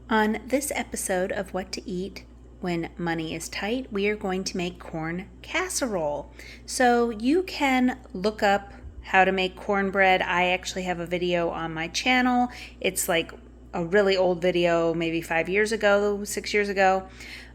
On this episode of What to Eat When Money is Tight, we are going to make corn casserole. So you can look up how to make cornbread. I actually have a video on my channel. It's like a really old video, maybe 5 years ago, 6 years ago.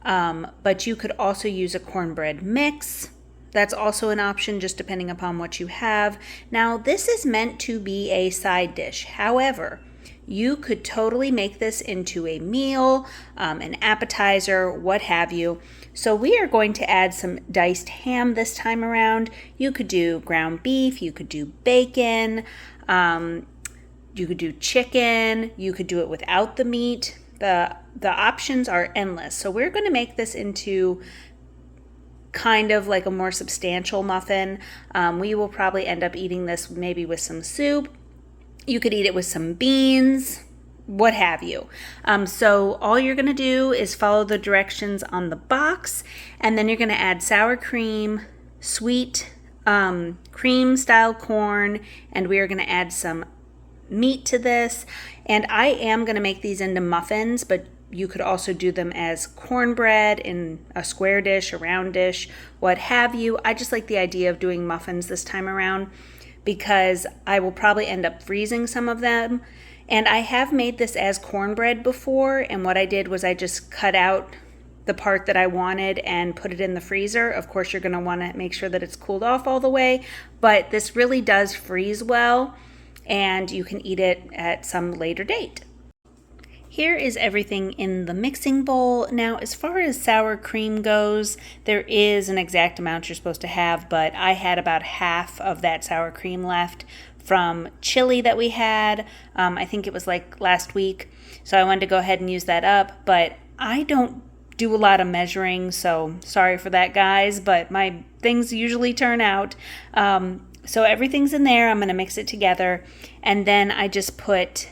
But you could also use a cornbread mix. That's also an option, just depending upon what you have. Now, this is meant to be a side dish. However, you could totally make this into a meal, an appetizer, what have you. So we are going to add some diced ham this time around. You could do ground beef, you could do bacon, you could do chicken, you could do it without the meat. The options are endless. So we're going to make this into kind of like a more substantial muffin. We will probably end up eating this maybe with some soup. You could eat it with some beans, what have you. So all you're going to do is follow the directions on the box, and then you're going to add sour cream, sweet cream style corn, and we are going to add some meat to this. And I am going to make these into muffins, but you could also do them as cornbread in a square dish, a round dish, what have you. I just like the idea of doing muffins this time around, because I will probably end up freezing some of them. And I have made this as cornbread before, and what I did was I just cut out the part that I wanted and put it in the freezer. Of course, you're going to want to make sure that it's cooled off all the way, but this really does freeze well, and you can eat it at some later date. Here is everything in the mixing bowl. Now, as far as sour cream goes, there is an exact amount you're supposed to have, but I had about half of that sour cream left from chili that we had. I think it was like last week, so I wanted to go ahead and use that up, but I don't do a lot of measuring, so sorry for that, guys, but my things usually turn out. So everything's in there. I'm going to mix it together, and then I just put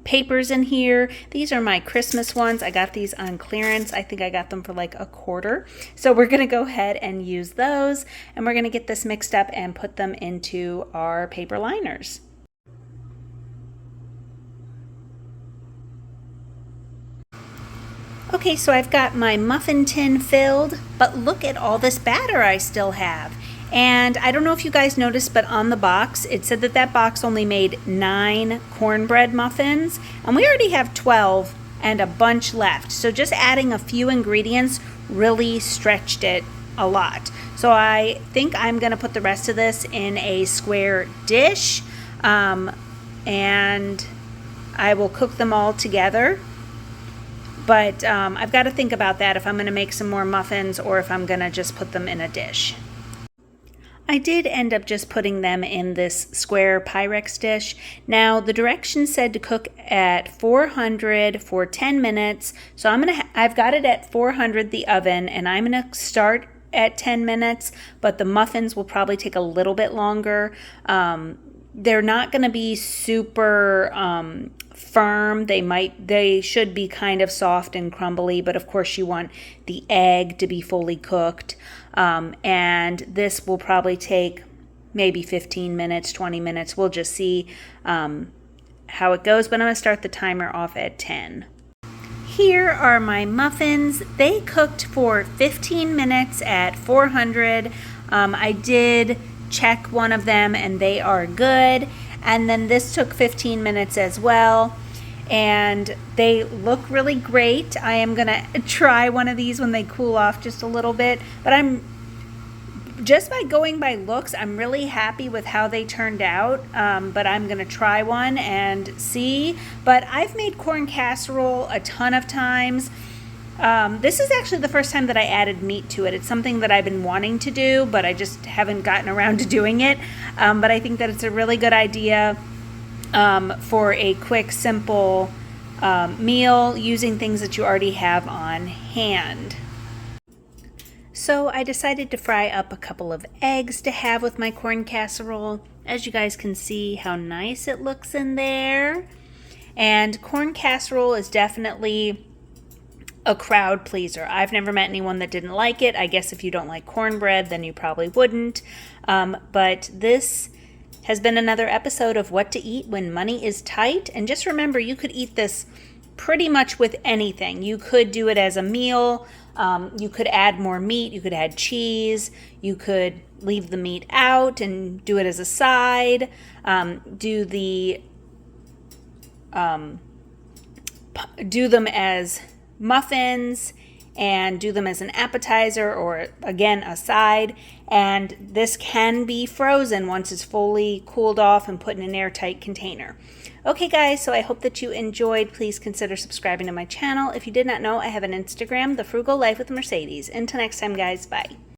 papers in here. These are my Christmas ones. I got these on clearance. I think I got them for like $1. So we're going to go ahead and use those, and we're going to get this mixed up and put them into our paper liners. Okay, so I've got my muffin tin filled, but look at all this batter I still have. And I don't know if you guys noticed, but on the box, it said that that box only made 9 cornbread muffins, and we already have 12 and a bunch left. So just adding a few ingredients really stretched it a lot. So I think I'm going to put the rest of this in a square dish, and I will cook them all together. But I've got to think about that, if I'm going to make some more muffins or if I'm going to just put them in a dish. I did end up just putting them in this square Pyrex dish. Now, the directions said to cook at 400 for 10 minutes. So I've got it at 400, the oven, and I'm going to start at 10 minutes, but the muffins will probably take a little bit longer. They're not going to be super firm. They should be kind of soft and crumbly, but of course you want the egg to be fully cooked. And this will probably take maybe 15 minutes, 20 minutes. We'll just see how it goes, but I'm going to start the timer off at 10. Here are my muffins. They cooked for 15 minutes at 400. I did check one of them and they are good. And then this took 15 minutes as well. And they look really great. I am going to try one of these when they cool off just a little bit. But just by going by looks, I'm really happy with how they turned out. But I'm going to try one and see. But I've made corn casserole a ton of times. This is actually the first time that I added meat to it. It's something that I've been wanting to do, but I just haven't gotten around to doing it. But I think that it's a really good idea for a quick, simple meal using things that you already have on hand. So I decided to fry up a couple of eggs to have with my corn casserole. As you guys can see how nice it looks in there. And corn casserole is definitely a crowd pleaser. I've never met anyone that didn't like it. I guess if you don't like cornbread, then you probably wouldn't. But this has been another episode of What to Eat When Money is Tight. And just remember, you could eat this pretty much with anything. You could do it as a meal. You could add more meat. You could add cheese. You could leave the meat out and do it as a side. Do them as muffins and do them as an appetizer or, again, a side. And this can be frozen once it's fully cooled off and put in an airtight container. Okay, guys, so I hope that you enjoyed. Please consider subscribing to my channel. If you did not know, I have an Instagram, The Frugal Life with Mercedes. Until next time, guys, bye.